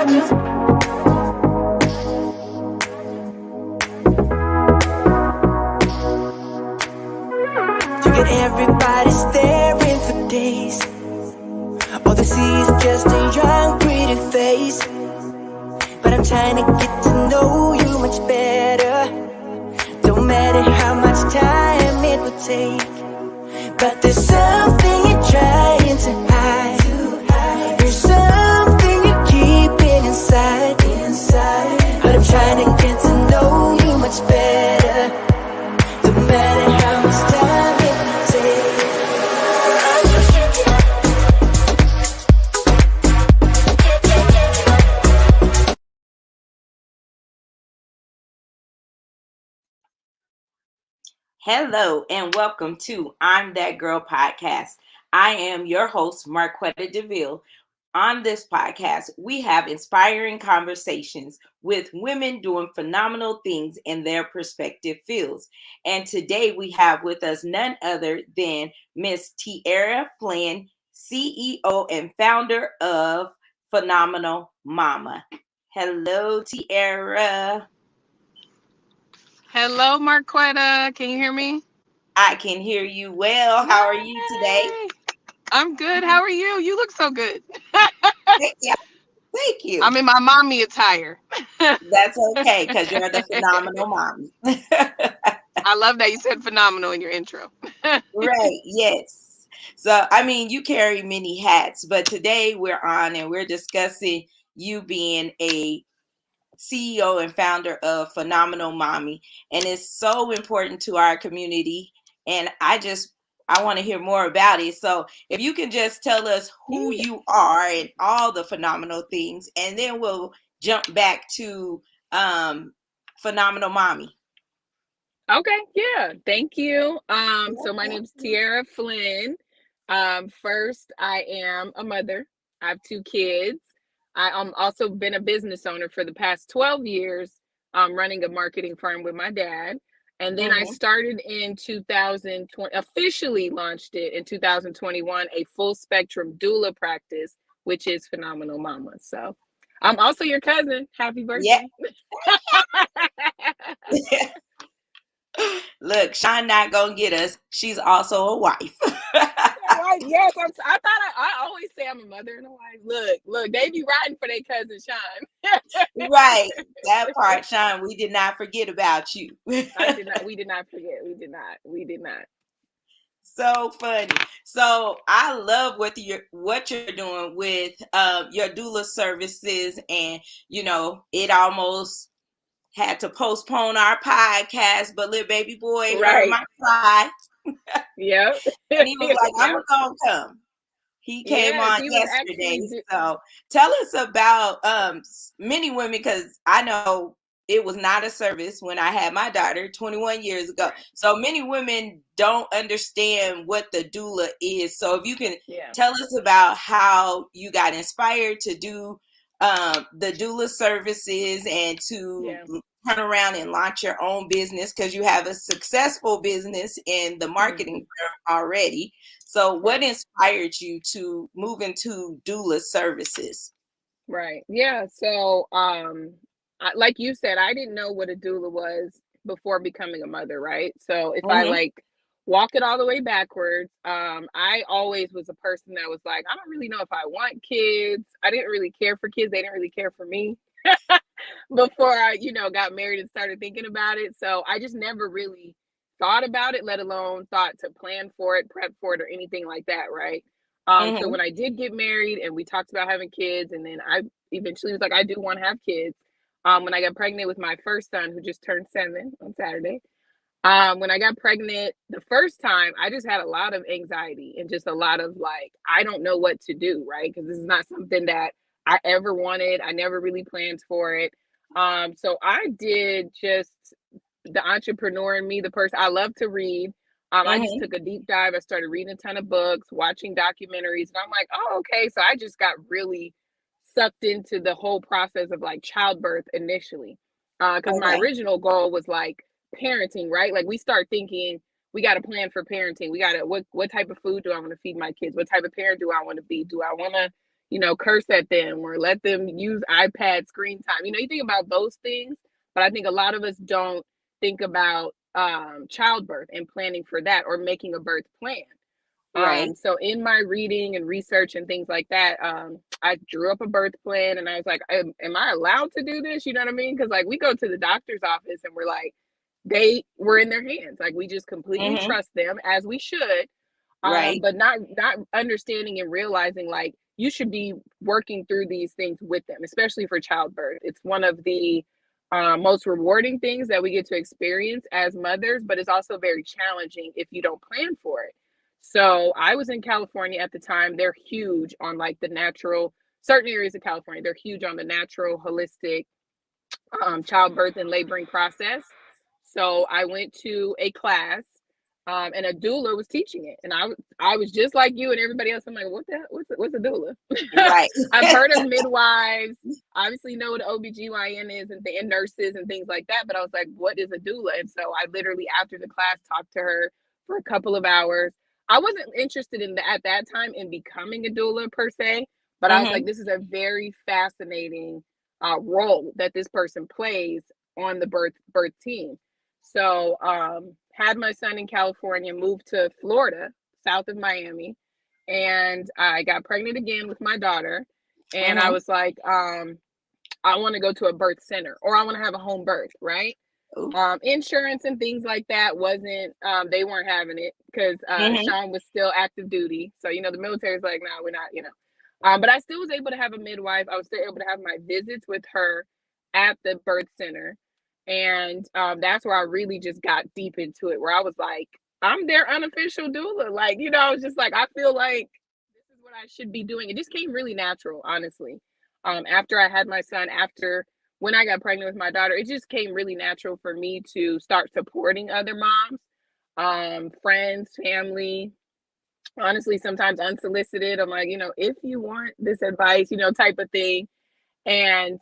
You get everybody staring for days. All they see is just a young, pretty face. But I'm trying to get to know you much better. Don't matter how much time it will take. But there's something you're trying to hide. There's something you're keeping inside. But I'm trying to get to know you much better. Don't matter how much time it will take. Hello and welcome to I'm That Girl podcast. I am your host, Marquetta DeVille. On this podcast, we have inspiring conversations with women doing phenomenal things in their respective fields. And today we have with us none other than Miss Tiara Flynn, CEO and founder of Phenomenal Mama. Hello, Tiara. Hello, Marquetta. Can you hear me? I can hear you well. How are you today? I'm good. How are you? You look so good. Yeah, thank you. I'm in my mommy attire. That's okay, because you're the phenomenal mommy. I love that you said phenomenal in your intro. Right, yes. So, I mean, you carry many hats, but today we're on and we're discussing you being a CEO and founder of Phenomenal Mommy. And it's so important to our community. And I want to hear more about it. So if you can just tell us who you are and all the phenomenal things, and then we'll jump back to Phenomenal Mommy. Okay, yeah. Thank you. So my name's Tiara Flynn. First, I am a mother. I have 2 kids. I also been a business owner for the past 12 years, running a marketing firm with my dad. And then I started in 2020, officially launched it in 2021, a full spectrum doula practice, which is Phenomenal Mama. So I'm also your cousin. Happy birthday. Yeah. Look, Sean not gonna get us. She's also a wife. Right, yes, I always say I'm a mother and a wife. Look, they be riding for their cousin Sean. Right, that part, Sean. We did not forget about you. We did not forget. We did not. So funny. So I love what you're doing with your doula services, and it almost had to postpone our podcast, but little baby boy heard my cry. Yep. And he was like, I'm gonna come. He came on yesterday. So tell us about many women, because I know it was not a service when I had my daughter 21 years ago. So many women don't understand what the doula is. So if you can tell us about how you got inspired to do the doula services and to turn around and launch your own business, because you have a successful business in the marketing firm already. So what inspired you to move into doula services? Right. Yeah. So, like you said, I didn't know what a doula was before becoming a mother, right? So if I walk it all the way backwards, I always was a person that was like, I don't really know if I want kids. I didn't really care for kids. They didn't really care for me before I, got married and started thinking about it. So I just never really thought about it, let alone thought to plan for it, prep for it, or anything like that, right? So when I did get married and we talked about having kids, and then I eventually was like, I do want to have kids. When I got pregnant with my first son, who just turned 7 on Saturday, when I got pregnant the first time, I just had a lot of anxiety and just a lot of like, I don't know what to do, right? Because this is not something that I ever wanted. I never really planned for it. So I did just the entrepreneur in me, the person. I love to read. I just took a deep dive. I started reading a ton of books, watching documentaries, and I'm like, oh, okay. So I just got really sucked into the whole process of like childbirth initially. Because my original goal was like parenting, right? Like we start thinking we got to plan for parenting. We got to, what type of food do I want to feed my kids? What type of parent do I want to be? Do I want to, curse at them or let them use iPad screen time. You think about those things, but I think a lot of us don't think about childbirth and planning for that or making a birth plan. Right. So in my reading and research and things like that, I drew up a birth plan and I was like, am I allowed to do this? You know what I mean? Because like we go to the doctor's office and we're like, they were in their hands. Like we just completely trust them, as we should. Right. But not understanding and realizing like you should be working through these things with them, especially for childbirth. It's one of the most rewarding things that we get to experience as mothers, but it's also very challenging if you don't plan for it. So I was in California at the time. They're huge on like the natural, certain areas of California, they're huge on the natural, holistic childbirth and laboring process. So I went to a class and a doula was teaching it. And I was just like you and everybody else. I'm like, what's a doula? Right. I've heard of midwives, obviously know what OBGYN is and nurses and things like that. But I was like, what is a doula? And so I literally, after the class, talked to her for a couple of hours. I wasn't interested at that time in becoming a doula per se, but I was like, this is a very fascinating role that this person plays on the birth team. So had my son in California, moved to Florida, south of Miami, and I got pregnant again with my daughter. And I was like, I want to go to a birth center, or I want to have a home birth, right? Insurance and things like that wasn't, they weren't having it because Sean was still active duty. So, the military is like, no, we're not, but I still was able to have a midwife. I was still able to have my visits with her at the birth center. And that's where I really just got deep into it, where I was like, I'm their unofficial doula. Like, I was just like, I feel like this is what I should be doing. It just came really natural, honestly. After I had my son, when I got pregnant with my daughter, it just came really natural for me to start supporting other moms, friends, family, honestly, sometimes unsolicited. I'm like, if you want this advice, type of thing. And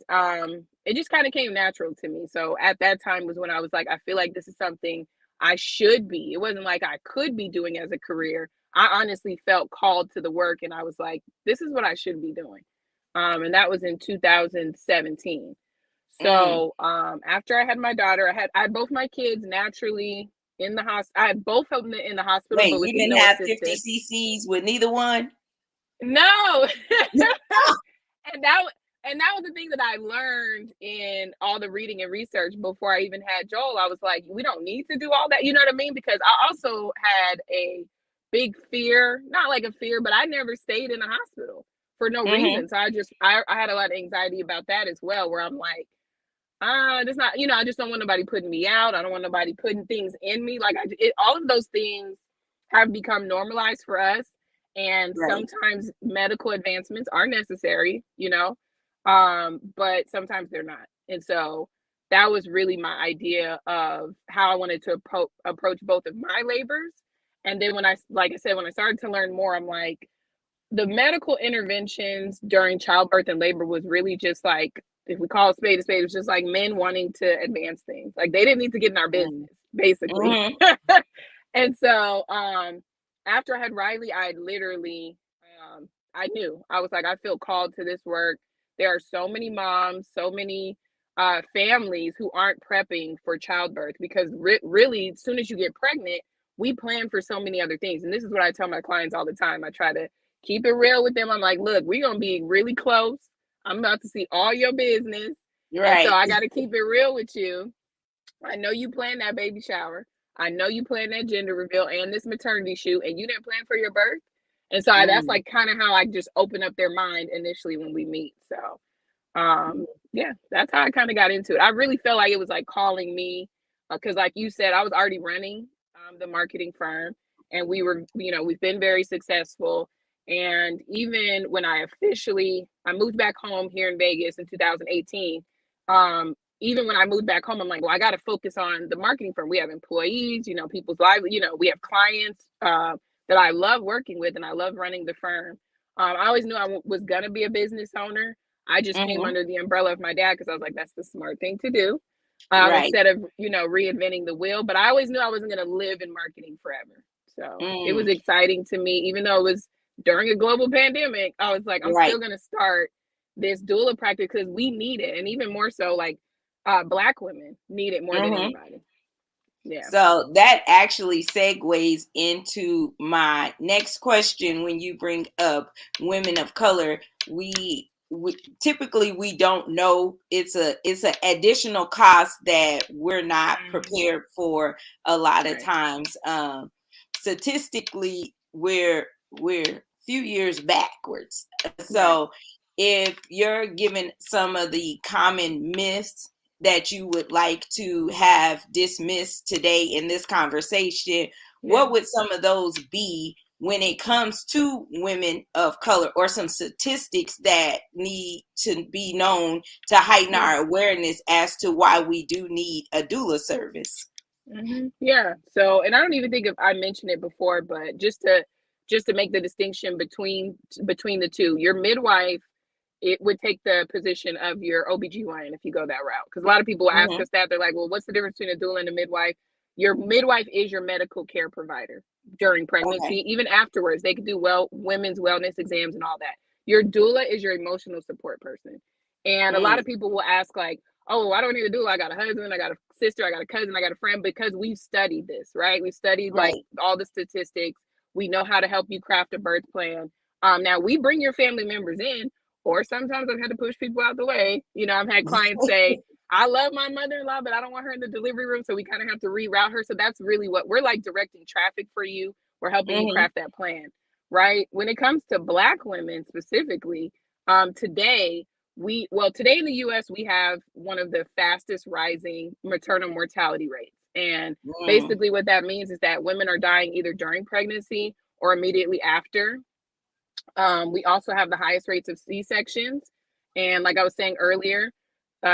it just kind of came natural to me. So at that time was when I was like, I feel like this is something I should be. It wasn't like I could be doing as a career. I honestly felt called to the work, and I was like, this is what I should be doing. And that was in 2017. So after I had my daughter, I had both my kids naturally in the hospital. I had both of them in the hospital. Wait, but with you didn't have 50 cc's with neither one? No. And that was the thing that I learned in all the reading and research before I even had Joel. I was like, we don't need to do all that. You know what I mean? Because I also had a big fear, not like a fear, but I never stayed in a hospital for no reason. So I had a lot of anxiety about that as well, where I'm like, it's not, I just don't want nobody putting me out. I don't want nobody putting things in me. Like all of those things have become normalized for us. And sometimes medical advancements are necessary, but sometimes they're not. And so that was really my idea of how I wanted to approach both of my labors. And then when I started to learn more, I'm like, the medical interventions during childbirth and labor was really just like, if we call a spade, it was just like men wanting to advance things. Like they didn't need to get in our business, basically. And so after I had Riley, I literally, I knew. I was like, I feel called to this work. There are so many moms, so many families who aren't prepping for childbirth, because really, as soon as you get pregnant, we plan for so many other things. And this is what I tell my clients all the time. I try to keep it real with them. I'm like, look, we're going to be really close. I'm about to see all your business. Right. And so I got to keep it real with you. I know you planned that baby shower. I know you planned that gender reveal and this maternity shoot, and you didn't plan for your birth. And so that's like kind of how I just open up their mind initially when we meet. So yeah, that's how I kind of got into it. I really felt like it was like calling me, because like you said, I was already running the marketing firm, and we were, we've been very successful. And even when I moved back home here in Vegas in 2018, even when I moved back home, I'm like, well, I got to focus on the marketing firm. We have employees, people's lives, we have clients that I love working with, and I love running the firm. I always knew I was going to be a business owner. I just came under the umbrella of my dad, because I was like, that's the smart thing to do. Instead of, reinventing the wheel. But I always knew I wasn't going to live in marketing forever. So it was exciting to me, even though it was during a global pandemic, I was like, I'm still going to start this doula practice because we need it. And even more so, like Black women need it more than anybody. Yeah. So that actually segues into my next question. When you bring up women of color, we typically we don't know it's an additional cost that we're not prepared for a lot of times. Statistically, we're few years backwards. So if you're given some of the common myths that you would like to have dismissed today in this conversation, what would some of those be when it comes to women of color, or some statistics that need to be known to heighten our awareness as to why we do need a doula service? Yeah. So, and I don't even think if I mentioned it before, but just to make the distinction between the two, your midwife, it would take the position of your OBGYN if you go that route. Because a lot of people ask us that. They're like, well, what's the difference between a doula and a midwife? Your midwife is your medical care provider during pregnancy. Even afterwards, they can do women's wellness exams and all that. Your doula is your emotional support person. And a lot of people will ask like, oh, I don't need a doula. I got a husband, I got a sister, I got a cousin, I got a friend, because we've studied this, right? We've studied like all the statistics. We know how to help you craft a birth plan. Now we bring your family members in, or sometimes I've had to push people out the way. You know, I've had clients say, I love my mother-in-law, but I don't want her in the delivery room. So we kind of have to reroute her. So that's really what we're like, directing traffic for you. We're helping you craft that plan, right? When it comes to Black women specifically, today in the US, we have one of the fastest rising maternal mortality rates. And basically what that means is that women are dying either during pregnancy or immediately after. We also have the highest rates of C-sections. And like I was saying earlier,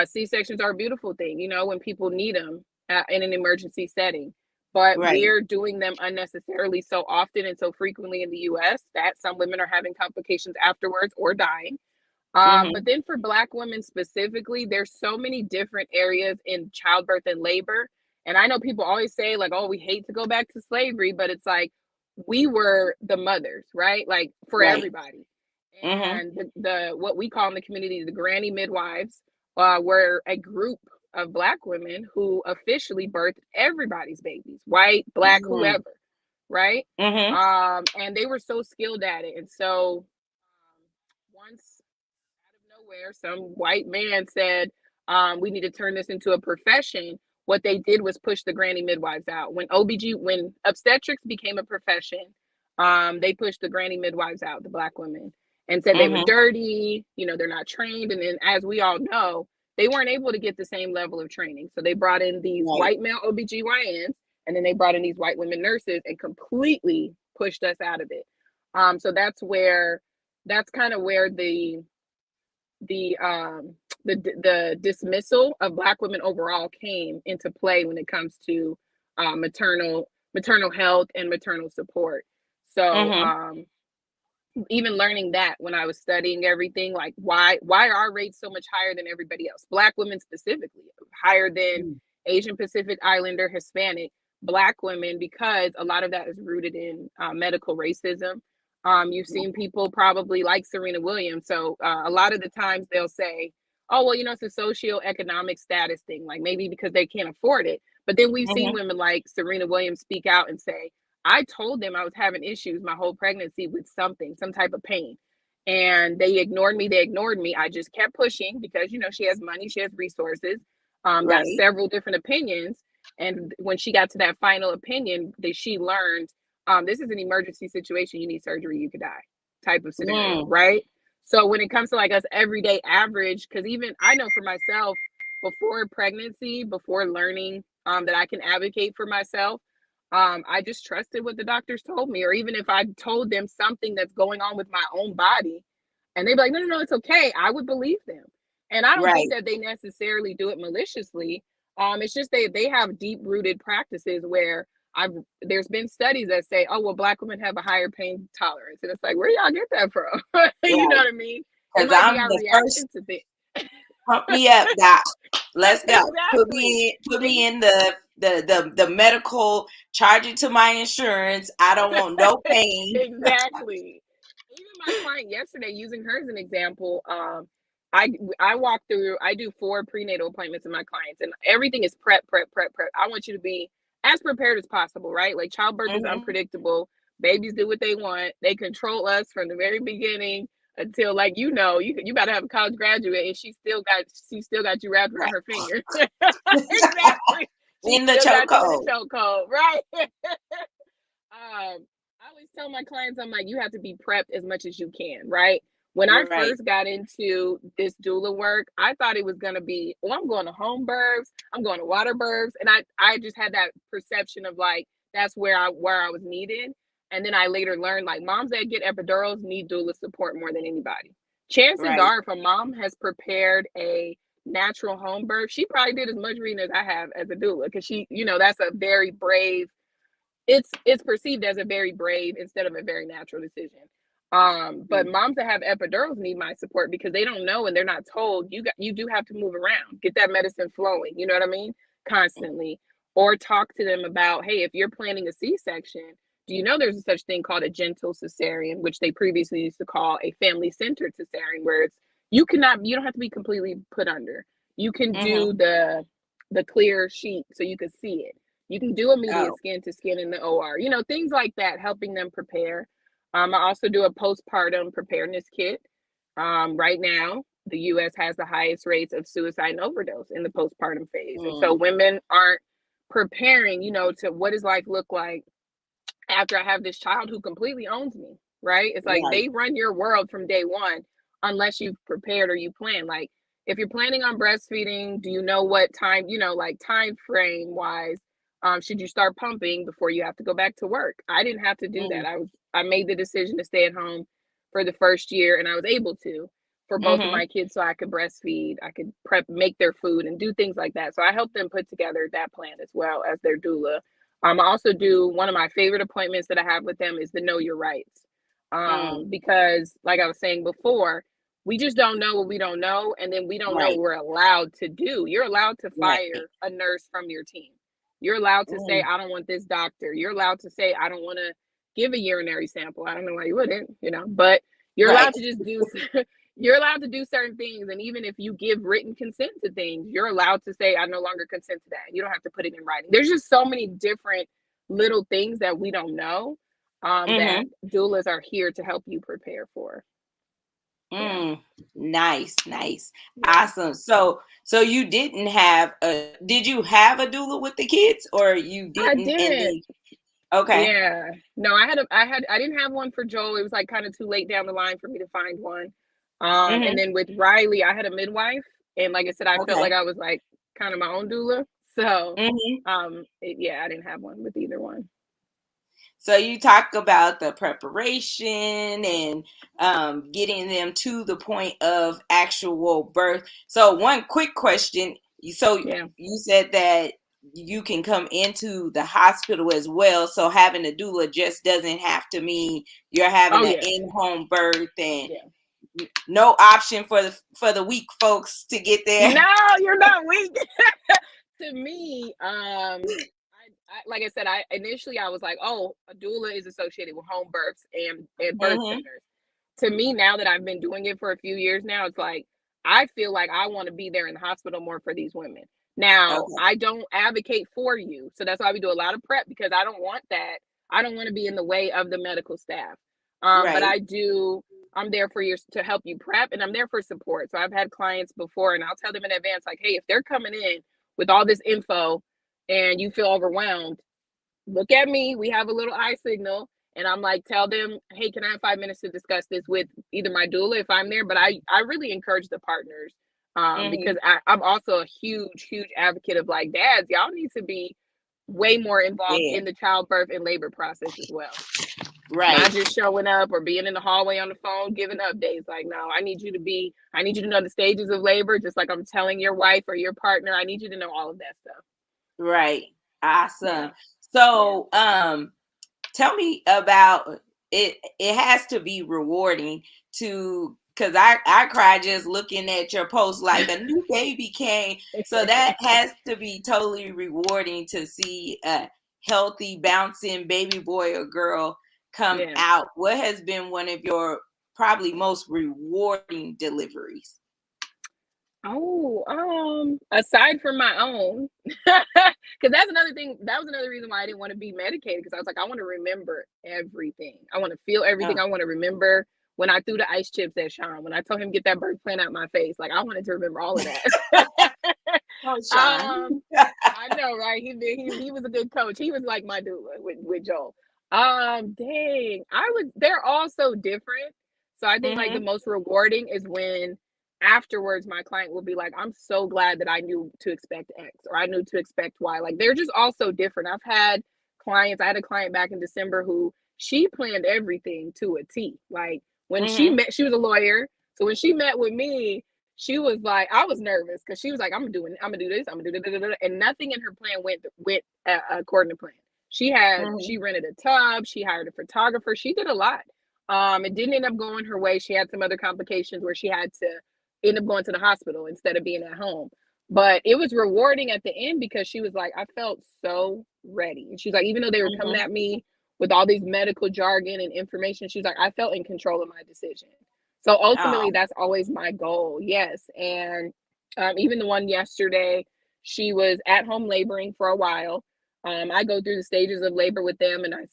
C-sections are a beautiful thing, you know, when people need them in an emergency setting. But we're doing them unnecessarily so often and so frequently in the US that some women are having complications afterwards or dying. But then for Black women specifically, there's so many different areas in childbirth and labor. And I know people always say like, oh, we hate to go back to slavery, but it's like, we were the mothers, right? Like for everybody. And the what we call in the community, the granny midwives, were a group of Black women who officially birthed everybody's babies, white, Black, whoever, right? And they were so skilled at it. And so once out of nowhere, some white man said, we need to turn this into a profession. What they did was push the granny midwives out. When obstetrics became a profession, they pushed the granny midwives out, the Black women, and said they were dirty, you know, they're not trained. And then, as we all know, they weren't able to get the same level of training. So they brought in these white male OBGYNs, and then they brought in these white women nurses and completely pushed us out of it. So that's kind of where the dismissal of Black women overall came into play when it comes to maternal health and maternal support. So even learning that when I was studying everything, like why are our rates so much higher than everybody else? Black women specifically, higher than Asian Pacific Islander, Hispanic, Black women, because a lot of that is rooted in medical racism. You've seen people probably like Serena Williams. So a lot of the times they'll say, oh, well, you know, it's a socioeconomic status thing, like maybe because they can't afford it. But then we've seen women like Serena Williams speak out and say, I told them I was having issues my whole pregnancy with some type of pain. And they ignored me. I just kept pushing because, you know, she has money, she has resources, got several different opinions. And when she got to that final opinion, she learned, this is an emergency situation. You need surgery, you could die type of scenario, right? So when it comes to like us everyday average, because even I know for myself, before pregnancy, before learning that I can advocate for myself, I just trusted what the doctors told me. Or even if I told them something that's going on with my own body and they'd be like, no, it's okay, I would believe them. And I don't think that they necessarily do it maliciously. It's just they have deep rooted practices where there's been studies that say, oh, well, Black women have a higher pain tolerance. And it's like, where y'all get that from? You know what I mean? Because I'm the first. Pump me up, doc. Let's go. Exactly. Put me in the medical, charge it to my insurance. I don't want no pain. Exactly. even my client yesterday, using her as an example, I walk through, I do 4 prenatal appointments with my clients, and everything is prep. I want you to be as prepared as possible, right? Like childbirth is unpredictable. Babies do what they want. They control us from the very beginning until, like, you got to have a college graduate and she still got you wrapped around her finger. Exactly. She in the still got you in chokehold. the chokehold, right? I always tell my clients, I'm like, you have to be prepped as much as you can, right? When I first got into this doula work, I thought it was going to be, oh, I'm going to home births, I'm going to water births. And I just had that perception of like, that's where I was needed. And then I later learned like moms that get epidurals need doula support more than anybody. Chances are if a mom has prepared a natural home birth, she probably did as much reading as I have as a doula, because she, that's a very brave, it's perceived as a very brave instead of a very natural decision. But moms that have epidurals need my support because they don't know and they're not told. You do have to move around, get that medicine flowing, you know what I mean? Constantly. Or talk to them about, hey, if you're planning a C-section, do you know there's a such thing called a gentle cesarean, which they previously used to call a family-centered cesarean, where it's you don't have to be completely put under. You can do the clear sheet so you can see it. You can do immediate skin to skin in the OR, things like that, helping them prepare. I also do a postpartum preparedness kit. Right now, the U.S. has the highest rates of suicide and overdose in the postpartum phase. And so women aren't preparing, to what does life look like after I have this child who completely owns me, right? It's like they run your world from day one unless you've prepared or you plan. Like if you're planning on breastfeeding, do you know what time, like time frame wise, should you start pumping before you have to go back to work? I didn't have to do that. I made the decision to stay at home for the first year, and I was able to for both of my kids, so I could breastfeed, I could make their food and do things like that. So I helped them put together that plan as well as their doula. I also do, one of my favorite appointments that I have with them is the Know Your Rights. Because like I was saying before, we just don't know what we don't know. And then we don't know what we're allowed to do. You're allowed to fire a nurse from your team. You're allowed to say, I don't want this doctor. You're allowed to say, I don't want to give a urinary sample. I don't know why you wouldn't, but you're allowed to just do, you're allowed to do certain things. And even if you give written consent to things, you're allowed to say, I no longer consent to that. You don't have to put it in writing. There's just so many different little things that we don't know that doulas are here to help you prepare for. Nice. Awesome. So you didn't have did you have a doula with the kids, or you didn't? I did. Okay. Yeah. No, I didn't have one for Joel. It was like kind of too late down the line for me to find one. And then with Riley, I had a midwife, and like I said, I felt like I was like kind of my own doula. So I didn't have one with either one. So you talk about the preparation and getting them to the point of actual birth. So one quick question. So you said that you can come into the hospital as well. So having a doula just doesn't have to mean you're having an in-home birth, and no option for the weak folks to get there. No, you're not weak. To me, like I said, initially I was like, oh, a doula is associated with home births and birth centers. To me, now that I've been doing it for a few years now, it's like I feel like I want to be there in the hospital more for these women. Now, I don't advocate for you. So that's why we do a lot of prep, because I don't want that. I don't want to be in the way of the medical staff. But I'm there for you to help you prep, and I'm there for support. So I've had clients before, and I'll tell them in advance, like, hey, if they're coming in with all this info and you feel overwhelmed, look at me. We have a little eye signal. And I'm like, tell them, hey, can I have 5 minutes to discuss this with either my doula if I'm there? But I really encourage the partners because I'm also a huge advocate of like, dads, y'all need to be way more involved in the childbirth and labor process as well. Right. Not just showing up or being in the hallway on the phone giving updates. Like, no, I need you to know the stages of labor, just like I'm telling your wife or your partner. I need you to know all of that stuff. Right. Awesome. So tell me about it. It has to be rewarding because I cried just looking at your post, like a new baby came. So that has to be totally rewarding to see a healthy, bouncing baby boy or girl come out, what has been one of your probably most rewarding deliveries? Aside from my own, because that's another thing. That was another reason why I didn't want to be medicated, because I was like, I want to remember everything. I want to feel everything. I want to remember when I threw the ice chips at Sean, when I told him get that bird plant out my face. Like, I wanted to remember all of that. Oh, Sean. I know, right? He was a good coach. He was like my doula with Joel. They're all so different. So I think like the most rewarding is when afterwards my client will be like, I'm so glad that I knew to expect X, or I knew to expect Y. Like, they're just all so different. I had a client back in December who she planned everything to a T. Like, when she was a lawyer. So when she met with me, she was like, I was nervous because she was like, I'm gonna do this, I'm gonna do this, and nothing in her plan went according to plan. She rented a tub, she hired a photographer, she did a lot. It didn't end up going her way. She had some other complications where she had to end up going to the hospital instead of being at home. But it was rewarding at the end because she was like, I felt so ready. And she's like, even though they were coming at me with all these medical jargon and information, she's like, I felt in control of my decision. So ultimately, that's always my goal. Yes. And even the one yesterday, she was at home laboring for a while. I go through the stages of labor with them, and I,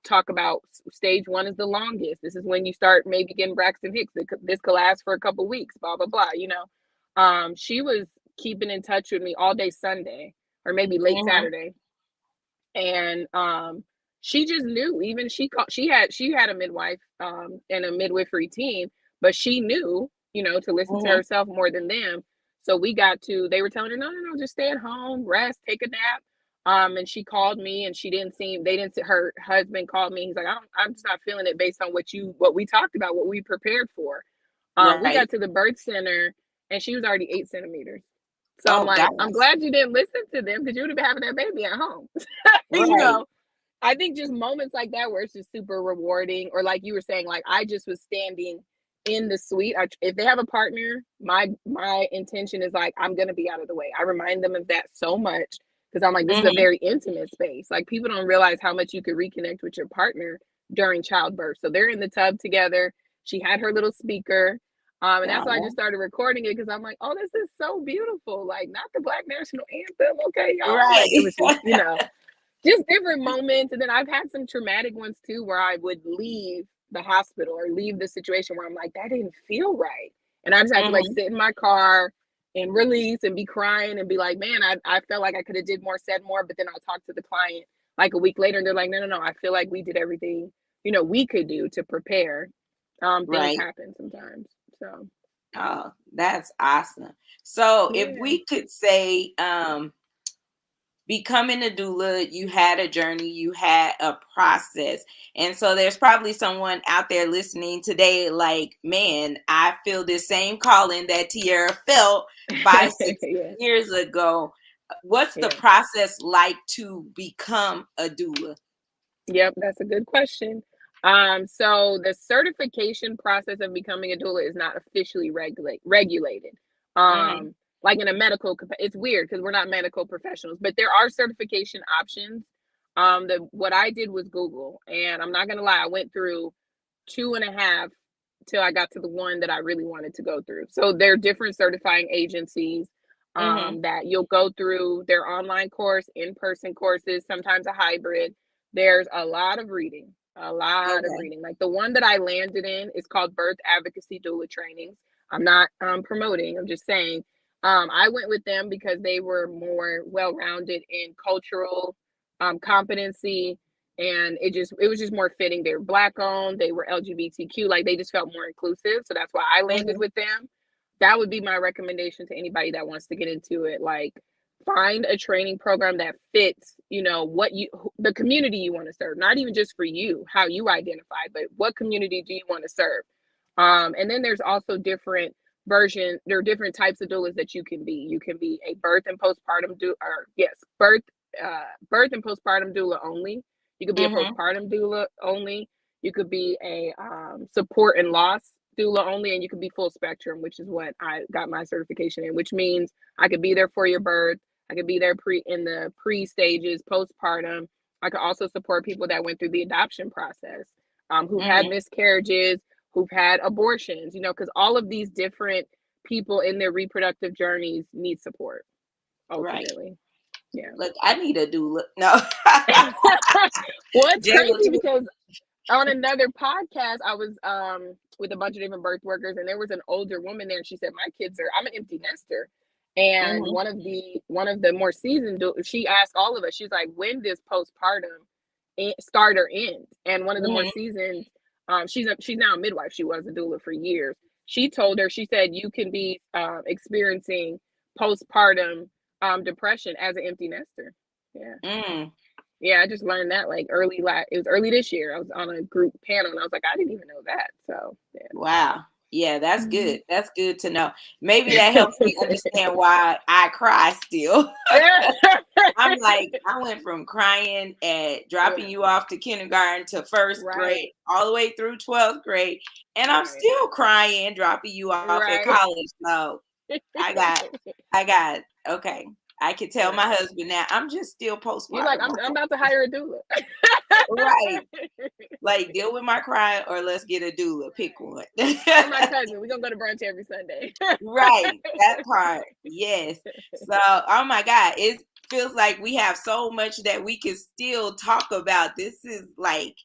talk about stage 1 is the longest. This is when you start maybe getting Braxton Hicks. This could last for a couple weeks, blah, blah, blah, She was keeping in touch with me all day Sunday, or maybe late Saturday. And she just knew. Even she had a midwife and a midwifery team, but she knew, to listen to herself more than them. So they were telling her, no, just stay at home, rest, take a nap. And she called me, and her husband called me. He's like, I'm just not feeling it based on what we talked about, what we prepared for. We got to the birth center and she was already 8 centimeters. So I'm like, I'm glad you didn't listen to them, because you would have been having that baby at home. I think just moments like that where it's just super rewarding, or like you were saying, like, I just was standing in the suite. If they have a partner, my intention is like, I'm going to be out of the way. I remind them of that so much, because I'm like, this is a very intimate space. Like, people don't realize how much you could reconnect with your partner during childbirth. So they're in the tub together. She had her little speaker. And that's why I just started recording it, because I'm like, oh, this is so beautiful. Like, not the Black National Anthem. Okay, y'all. Right. Like, it was just, just different moments. And then I've had some traumatic ones too, where I would leave the hospital or leave the situation where I'm like, that didn't feel right. And I just had to like sit in my car and release and be crying and be like, man, I felt like I could have did more, said more. But then I'll talk to the client like a week later, and they're like, no, I feel like we did everything, we could do to prepare. Things happen sometimes. So. Oh, that's awesome. So if we could say, becoming a doula, you had a journey, you had a process. And so there's probably someone out there listening today like, man, I feel the same calling that Tiara felt 5-6 years ago. What's the process like to become a doula? Yep, that's a good question. So the certification process of becoming a doula is not officially regulated. Like in a medical, it's weird because we're not medical professionals, but there are certification options. What I did was Google, and I'm not gonna lie, I went through 2.5 till I got to the one that I really wanted to go through. So there are different certifying agencies that you'll go through their online course, in-person courses, sometimes a hybrid. There's a lot of reading, Like the one that I landed in is called Birth Advocacy Doula Trainings. I'm not promoting, I'm just saying. I went with them because they were more well-rounded in cultural competency, and it was just more fitting. They were Black owned, they were LGBTQ, like they just felt more inclusive. So that's why I landed with them. That would be my recommendation to anybody that wants to get into it. Like, find a training program that fits, the community you want to serve, not even just for you, how you identify, but what community do you want to serve? And then there's also different versions. There are different types of doulas that you can be. You can be a birth and postpartum birth and postpartum doula only. You could be a postpartum doula only. You could be a support and loss doula only, and you could be full spectrum, which is what I got my certification in, which means I could be there for your birth. I could be there in the pre stages, postpartum. I could also support people that went through the adoption process. who've had miscarriages, who've had abortions, because all of these different people in their reproductive journeys need support, ultimately. Right. Yeah. Look, I need a doula. No. Well, it's crazy because on another podcast, I was with a bunch of different birth workers, and there was an older woman there, and she said, I'm an empty nester. And one of the more seasoned, she asked all of us, she's like, when does postpartum start or end? And one of the more seasoned, she's now a midwife. She was a doula for years. She told her, she said, you can be experiencing postpartum depression as an empty nester. Yeah. Yeah, I just learned that like it was early this year. I was on a group panel and I was like, I didn't even know that. So yeah. Wow. Yeah, that's good. That's good to know. Maybe that helps me understand why I cry still. I'm like, I went from crying at dropping you off to kindergarten to first grade, all the way through 12th grade. And I'm still crying, dropping you off at college. So I got, okay. I can tell my husband now, I'm just still postpartum. You're like, I'm about to hire a doula. Right. Like, deal with my crying or let's get a doula. Pick one. I'm my cousin. We're going to go to brunch every Sunday. Right. That part. Yes. So, oh my God. It feels like we have so much that we can still talk about. This is like,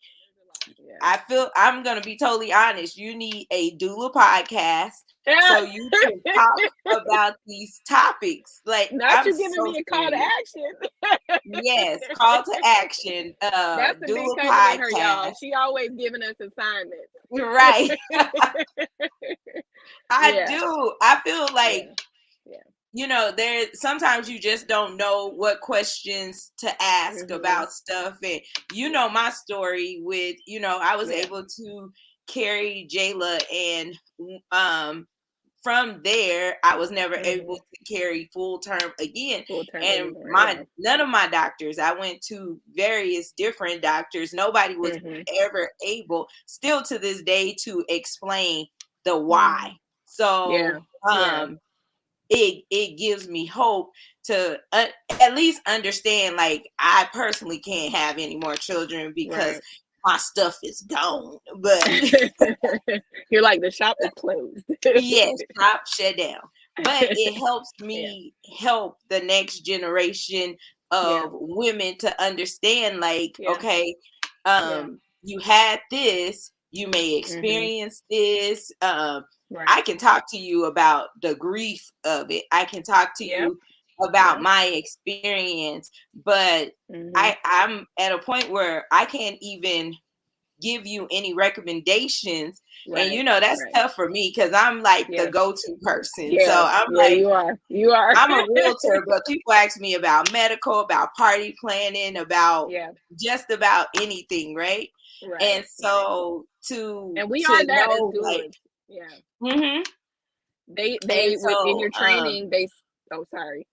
I feel, I'm going to be totally honest. You need a doula podcast. So you can talk about these topics. Like, not you giving me a call to action. Yes, call to action. That's the big compliment in her, y'all. She always giving us assignments. Right. I do. I feel like there sometimes you just don't know what questions to ask about stuff. And my story with I was able to carry Jayla, and from there, I was never able to carry full term again. And none of my doctors, I went to various different doctors. Nobody was ever able, still to this day, to explain the why. So it gives me hope to at least understand, like, I personally can't have any more children because my stuff is gone, but you're like, the shop is closed. Yes, shop shut down. But it helps me help the next generation of women to understand, like, okay, you had this, you may experience this. I can talk to you about the grief of it. I can talk to you about my experience, but I'm at a point where I can't even give you any recommendations. And that's tough for me because I'm like the go-to person. So I'm like, you are. I'm a realtor, but people ask me about medical, about party planning, about just about anything, right? And so and we are that as doulas. Like, they in your training, sorry.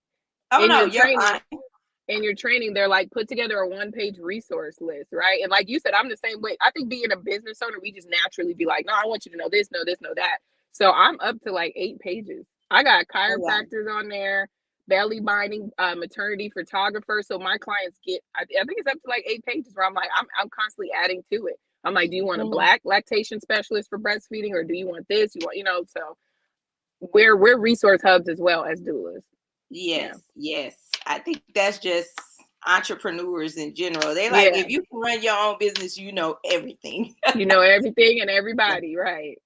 In your training, they're like, put together a 1-page resource list, right? And like you said, I'm the same way. I think being a business owner, we just naturally be like, no, I want you to know this, know this, know that. So I'm up to like 8 pages. I got chiropractors on there, belly binding, maternity photographers. So my clients get, I think it's up to like 8 pages where I'm like, I'm constantly adding to it. I'm like, do you want a Black lactation specialist for breastfeeding, or do you want this? You want, so we're resource hubs as well as doulas. Yes. I think that's just entrepreneurs in general. They like, if you can run your own business, you know everything. You know everything and everybody, right?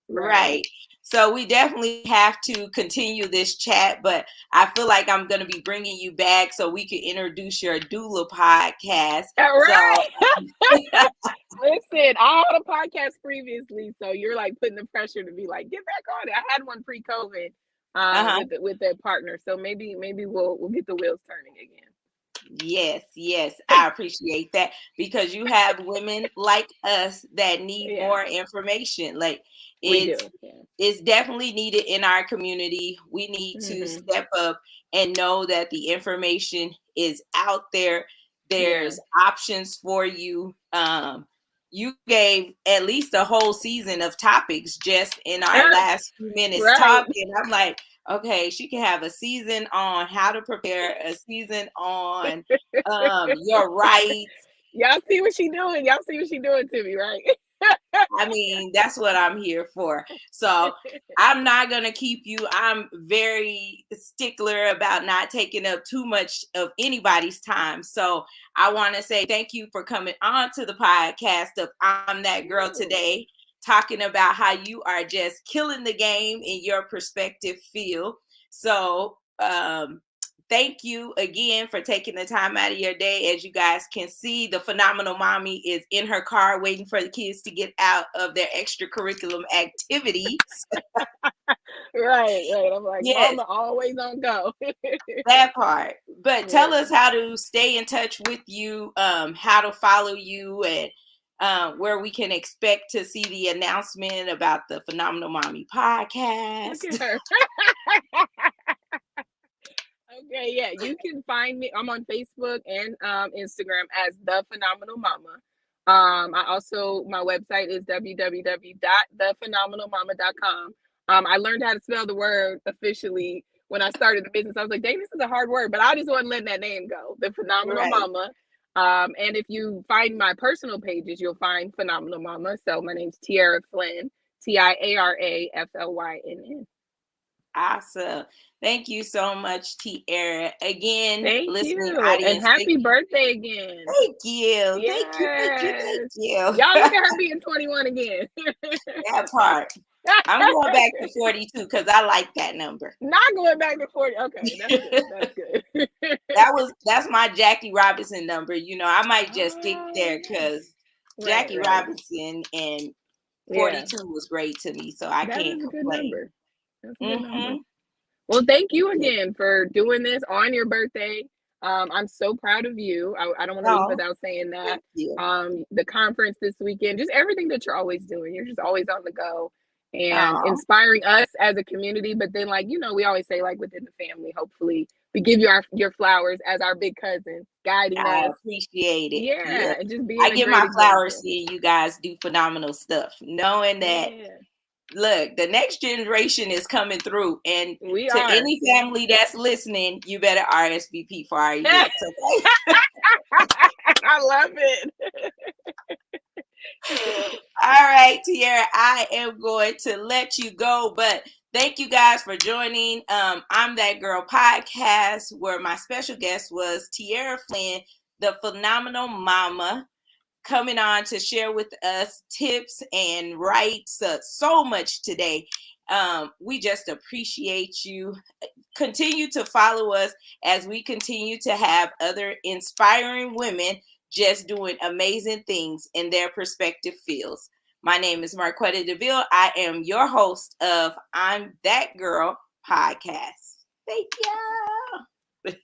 So we definitely have to continue this chat, but I feel like I'm going to be bringing you back so we can introduce your doula podcast. Right. So, listen, I had a podcast previously, so you're like putting the pressure to be like, get back on it. I had one pre-COVID with that partner, so maybe we'll get the wheels turning again. Yes, I appreciate that, because you have women like us that need more information. Like, it's definitely needed in our community. We need to step up and know that the information is out there. There's options for you. You gave at least a whole season of topics just in our last few minutes talking. I'm like, okay, she can have a season on how to prepare, a season on your rights. Y'all see what she doing? Y'all see what she doing to me, right? I mean, that's what I'm here for. So I'm not going to keep you. I'm very stickler about not taking up too much of anybody's time. So I want to say thank you for coming on to the podcast of I'm That Girl today, talking about how you are just killing the game in your perspective field. So, thank you again for taking the time out of your day. As you guys can see, the phenomenal mommy is in her car waiting for the kids to get out of their extracurricular activities. Right. I'm like, yes. Mama always on go. That part. But tell us how to stay in touch with you, how to follow you, and where we can expect to see the announcement about the Phenomenal Mommy podcast. Okay, yeah, you can find me. I'm on Facebook and Instagram as The Phenomenal Mama. I also, my website is www.thephenomenalmama.com. I learned how to spell the word officially when I started the business. I was like, dang, this is a hard word, but I just wasn't letting that name go. The Phenomenal Mama. And if you find my personal pages, you'll find Phenomenal Mama. So my name's Tiara Flynn, TiaraFlynn. Awesome. Thank you so much, Tiara. Again, listening audience. And happy birthday again. Thank you. Yes. Thank you. Y'all look at her being 21 again. That part. I'm going back to 42 because I like that number. Not going back to 40. Okay, that's good. That's my Jackie Robinson number. You know, I might just stick there because Jackie Robinson and 42 was great to me, so I can't complain. That's a good number. Well, thank you again for doing this on your birthday. I'm so proud of you. I don't want to leave without saying that. The conference this weekend, just everything that you're always doing. You're just always on the go and inspiring us as a community. But then, like, you know, we always say, like, within the family, hopefully we give you your flowers as our big cousin, guiding us. I appreciate it. Yeah. And just being I give my flowers seeing you guys do phenomenal stuff, knowing that look, the next generation is coming through, and any family that's listening, you better RSVP for our events. Okay? I love it. All right, Tiara, I am going to let you go, but thank you guys for joining I'm That Girl podcast, where my special guest was Tiara Flynn, the Phenomenal Mama, coming on to share with us tips and rights, so much today. We just appreciate you. Continue to follow us as we continue to have other inspiring women just doing amazing things in their respective fields. My name is Marquetta DeVille. I am your host of I'm That Girl podcast. Thank you.